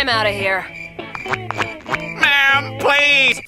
I'm out of here. Ma'am, please!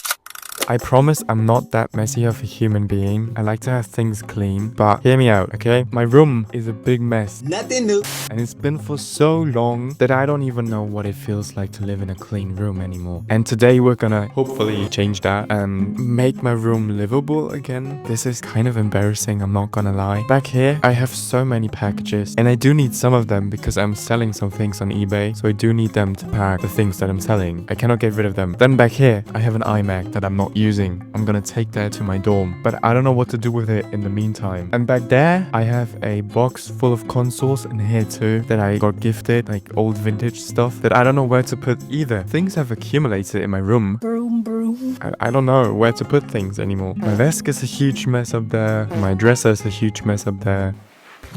I promise I'm not that messy of a human being. I like to have things clean, but hear me out, okay? My room is a big mess. Nothing new. And it's been for so long that I don't even know what it feels like to live in a clean room anymore. And today we're gonna hopefully change that and make my room livable again. This is kind of embarrassing, I'm not gonna lie. Back here, I have so many packages and I do need some of them because I'm selling some things on eBay. So I do need them to pack the things that I'm selling. I cannot get rid of them. Then back here, I have an iMac that I'm not using. I'm gonna take that to my dorm, but I don't know what to do with it in the meantime. And back there, I have a box full of consoles in here too that I got gifted, like old vintage stuff that I don't know where to put either. Things have accumulated in my room. Broom, broom. I don't know where to put things anymore. My desk is a huge mess up there. My dresser is a huge mess up there.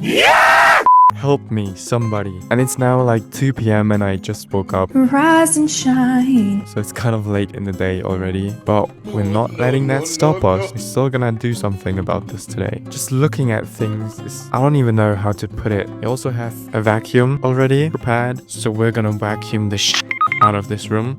Yeah! Help me, somebody. And it's now like 2 p.m. and I just woke up. Rise and shine. So it's kind of late in the day already. But we're not letting that stop us. We're still gonna do something about this today. Just looking at things is... I don't even know how to put it. I also have a vacuum already prepared. So we're gonna vacuum the shit out of this room.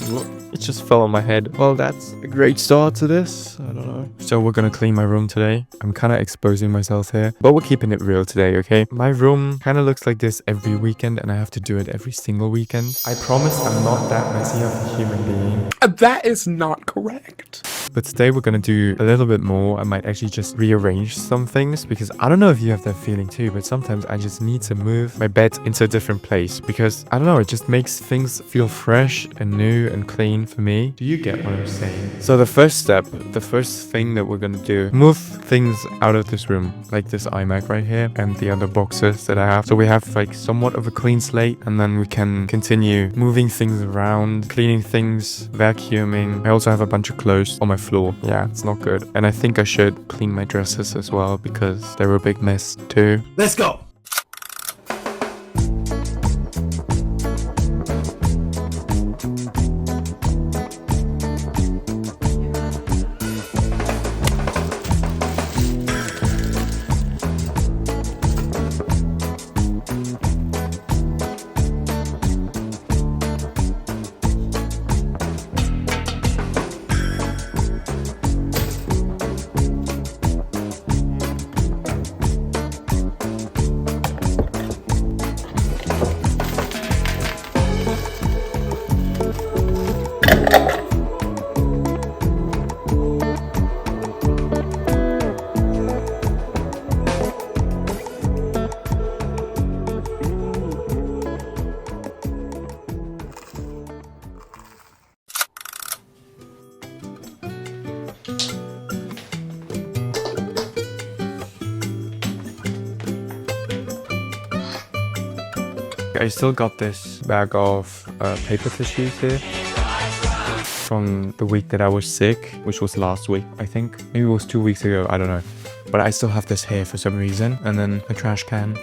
Look, it just fell on my head. Well, that's a great start to this. I don't know. So we're gonna clean my room today. I'm kind of exposing myself here, but we're keeping it real today, okay? My room kind of looks like this every weekend and I have to do it every single weekend. I promise I'm not that messy of a human being. That is not correct. But today we're gonna do a little bit more. I might actually just rearrange some things because I don't know if you have that feeling too, but sometimes I just need to move my bed into a different place because I don't know, it just makes things feel fresh and new and clean for me. Do you get what I'm saying? So the first step, the first thing that we're gonna do, move things out of this room, like this iMac right here and the other boxes that I have. So we have like somewhat of a clean slate and then we can continue moving things around, cleaning things, vacuuming. I also have a bunch of clothes on my floor. Yeah, it's not good. And I think I should clean my dresses as well because they're a big mess too. Let's go. I still got this bag of paper tissues here from the week that I was sick, which was last week, I think. Maybe it was 2 weeks ago, I don't know. But I still have this here for some reason. And then a trash can.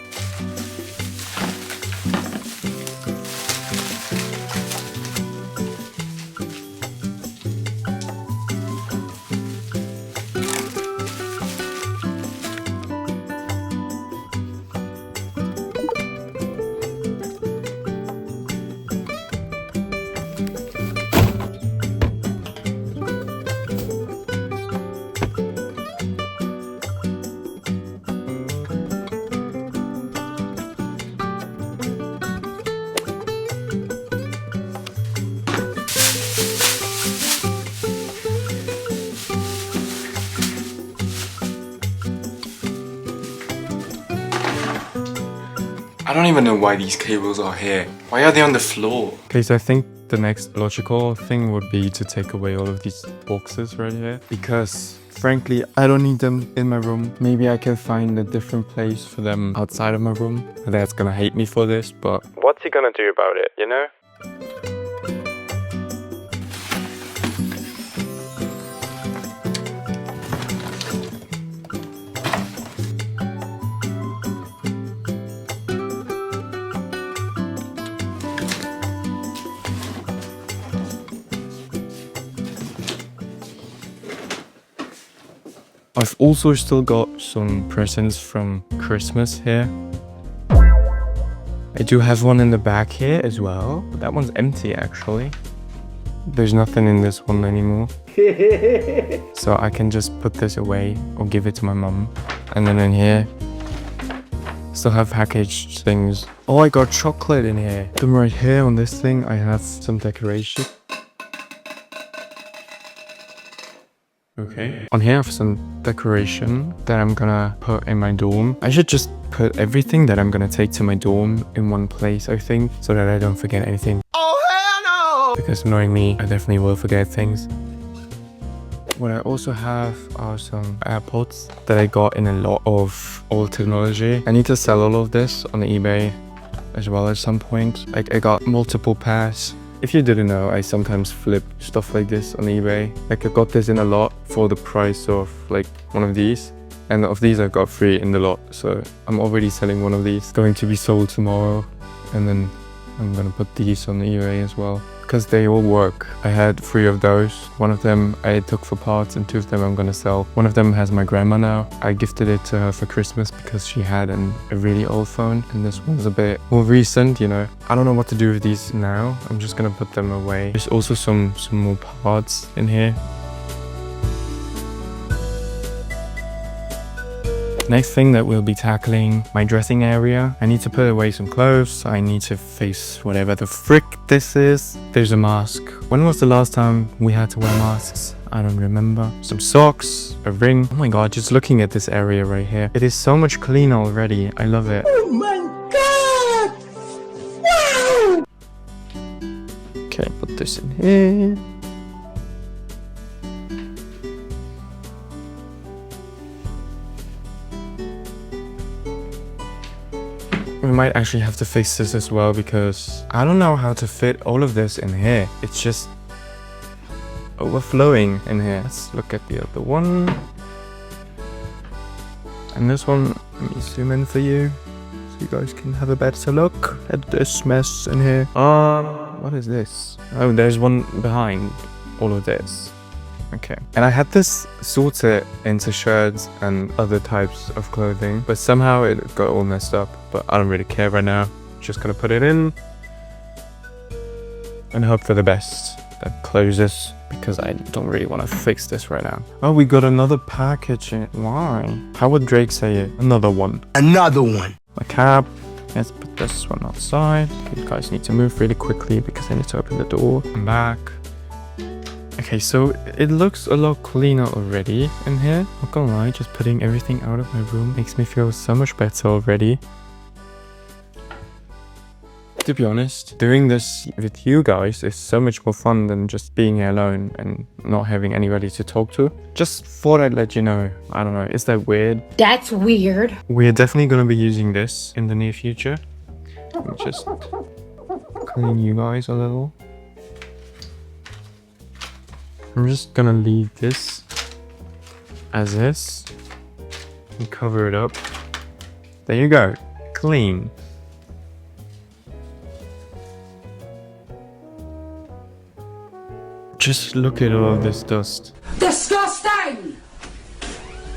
I don't even know why these cables are here. Why are they on the floor? Okay, so I think the next logical thing would be to take away all of these boxes right here. Because, frankly, I don't need them in my room. Maybe I can find a different place for them outside of my room. My dad's gonna hate me for this, but what's he gonna do about it, you know? I've also still got some presents from Christmas here. I do have one in the back here as well, but that one's empty actually. There's nothing in this one anymore. So I can just put this away or give it to my mum. And then in here, still have packaged things. Oh, I got chocolate in here. Then right here on this thing, I have some decoration. Okay. On here I have some decoration that I'm gonna put in my dorm. I should just put everything that I'm gonna take to my dorm in one place, I think, so that I don't forget anything. Oh, hell no! Because knowing me, I definitely will forget things. What I also have are some AirPods that I got in a lot of old technology. I need to sell all of this on eBay as well at some point. Like I got multiple pairs. If you didn't know, I sometimes flip stuff like this on eBay. Like I got this in a lot for the price of like one of these. And of these I got 3 in the lot. So I'm already selling one of these. Going to be sold tomorrow. And then I'm gonna put these on eBay as well, because they all work. I had 3 of those. One of them I took for parts and 2 of them I'm gonna sell. One of them has my grandma now. I gifted it to her for Christmas because she had a really old phone, and this one's a bit more recent, you know. I don't know what to do with these now. I'm just gonna put them away. There's also some more parts in here. Next thing that we'll be tackling, my dressing area. I need to put away some clothes. I need to face whatever the frick this is. There's a mask. When was the last time we had to wear masks? I don't remember. Some socks, a ring. Oh my god, just looking at this area right here. It is so much cleaner already. I love it. Oh my god! Wow! Okay, put this in here. We might actually have to fix this as well, because I don't know how to fit all of this in here. It's just overflowing in here. Let's look at the other one. And this one, let me zoom in for you so you guys can have a better look at this mess in here. What is this? Oh, there's one behind all of this. Okay. And I had this sorted into shirts and other types of clothing, but somehow it got all messed up. But I don't really care right now. Just gonna put it in and hope for the best. That closes, because I don't really want to fix this right now. Oh, we got another package in. Why? How would Drake say it? Another one. Another one. My cap. Let's put this one outside. You guys need to move really quickly because I need to open the door. I'm back. Okay, so it looks a lot cleaner already in here. Not gonna lie, just putting everything out of my room makes me feel so much better already. To be honest, doing this with you guys is so much more fun than just being here alone and not having anybody to talk to. Just thought I'd let you know. I don't know, is that weird? That's weird. We're definitely gonna be using this in the near future. Let me just clean you guys a little. I'm just gonna leave this as is and cover it up. There you go, clean. Just look at all of this dust. Disgusting!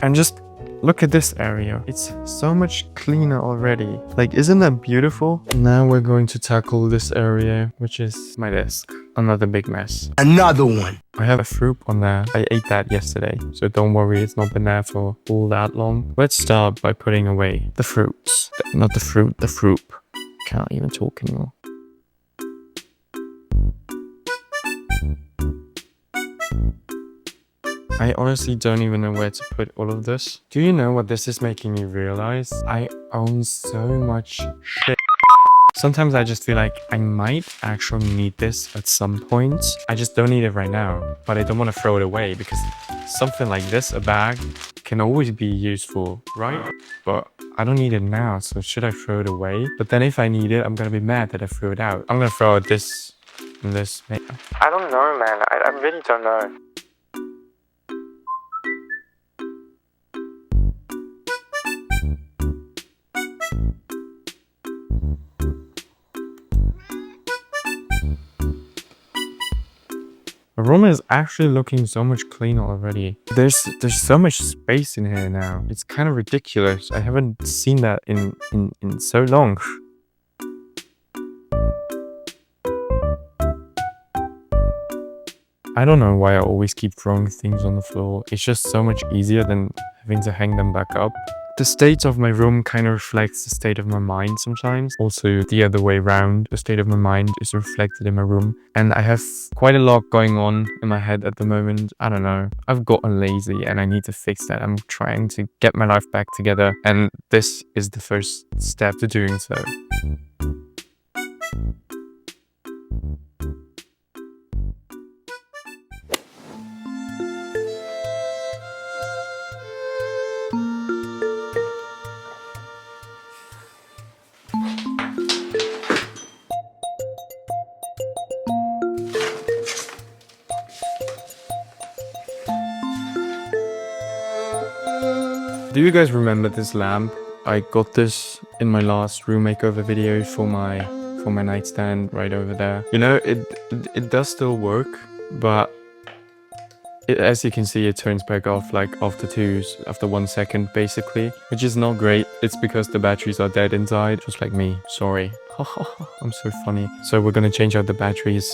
And just look at this area. It's so much cleaner already. Like, isn't that beautiful? Now we're going to tackle this area, which is my desk. Another big mess. Another one. I have a fruit on there. I ate that yesterday, so don't worry, it's not been there for all that long. Let's start by putting away the fruits. Not the fruit, the fruit. Can't even talk anymore. I honestly don't even know where to put all of this. Do you know what this is making me realize? I own so much shit. Sometimes I just feel like I might actually need this at some point. I just don't need it right now, but I don't want to throw it away, because something like this, a bag, can always be useful, right? But I don't need it now, so should I throw it away? But then if I need it, I'm gonna be mad that I threw it out. I'm gonna throw out this and this. I don't know, man. I really don't know. The room is actually looking so much cleaner already. There's so much space in here now. It's kind of ridiculous. I haven't seen that in so long. I don't know why I always keep throwing things on the floor. It's just so much easier than having to hang them back up. The state of my room kind of reflects the state of my mind sometimes. Also, the other way around, the state of my mind is reflected in my room. And I have quite a lot going on in my head at the moment. I don't know. I've gotten lazy and I need to fix that. I'm trying to get my life back together. And this is the first step to doing so. Do you guys remember this lamp? I got this in my last room makeover video for my nightstand right over there. You know, it does still work, but as you can see, it turns back off like after 1 second basically, which is not great. It's because the batteries are dead inside, just like me. Sorry. I'm so funny. So we're gonna change out the batteries.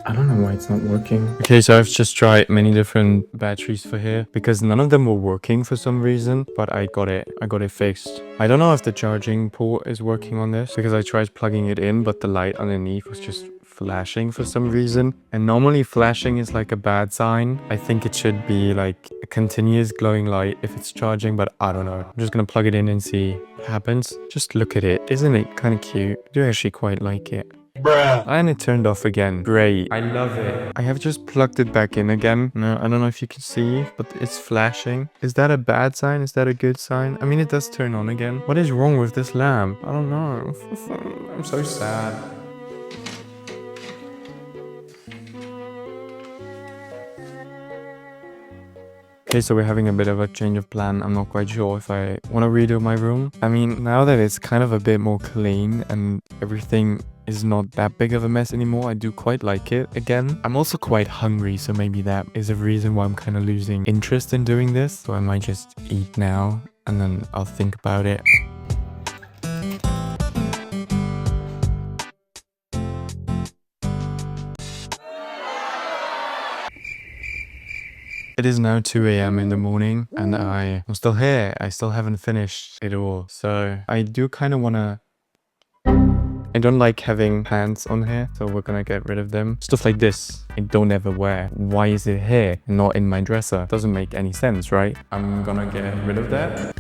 I don't know why it's not working. Okay, so I've just tried many different batteries for here because none of them were working for some reason, but I got it fixed. I don't know if the charging port is working on this because I tried plugging it in, but the light underneath was just flashing for some reason. And normally flashing is like a bad sign. I think it should be like a continuous glowing light if it's charging, but I don't know. I'm just gonna plug it in and see what happens. Just look at it. Isn't it kind of cute? I do actually quite like it. Bruh. And it turned off again. Great. I love it. I have just plugged it back in again. No, I don't know if you can see, but it's flashing. Is that a bad sign? Is that a good sign? I mean, it does turn on again. What is wrong with this lamp? I don't know. I'm so sad. Okay, so we're having a bit of a change of plan. I'm not quite sure if I want to redo my room. I mean, now that it's kind of a bit more clean and everything is not that big of a mess anymore, I do quite like it again. I'm also quite hungry, so maybe that is a reason why I'm kind of losing interest in doing this. So I might just eat now and then I'll think about it. It is now 2 a.m. in the morning and I'm still here. I still haven't finished it all. So I do kind of want to... I don't like having pants on here, so we're gonna get rid of them. Stuff like this, I don't ever wear. Why is it here and not in my dresser? Doesn't make any sense, right? I'm gonna get rid of that.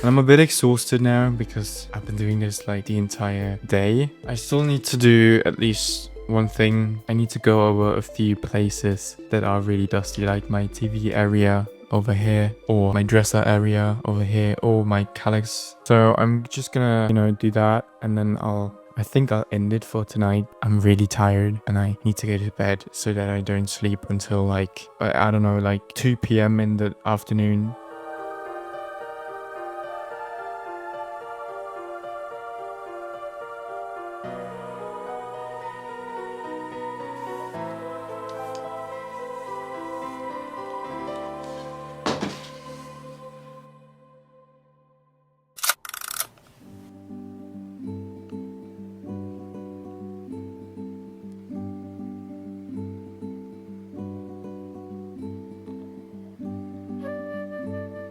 I'm a bit exhausted now because I've been doing this like the entire day. I still need to do at least one thing. I need to go over a few places that are really dusty, like my TV area over here, or my dresser area over here, or my calyx. So I'm just gonna, do that, and then I'll I think I'll end it for tonight. I'm really tired and I need to go to bed so that I don't sleep until like, I don't know, like 2 p.m. in the afternoon.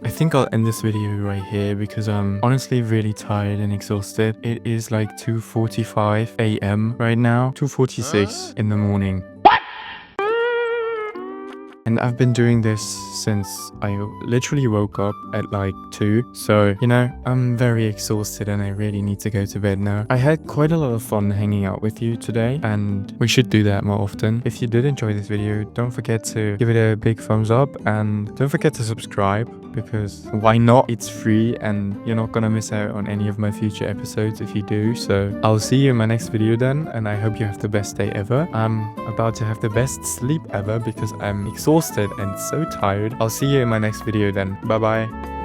I think I'll end this video right here because I'm honestly really tired and exhausted. It is like 2:45 a.m. right now, 2:46 in the morning. And I've been doing this since I literally woke up at like 2. So, you know, I'm very exhausted and I really need to go to bed now. I had quite a lot of fun hanging out with you today and we should do that more often. If you did enjoy this video, don't forget to give it a big thumbs up and don't forget to subscribe because why not? It's free and you're not gonna miss out on any of my future episodes if you do. So I'll see you in my next video then and I hope you have the best day ever. I'm about to have the best sleep ever because I'm exhausted and so tired. I'll see you in my next video then. Bye bye.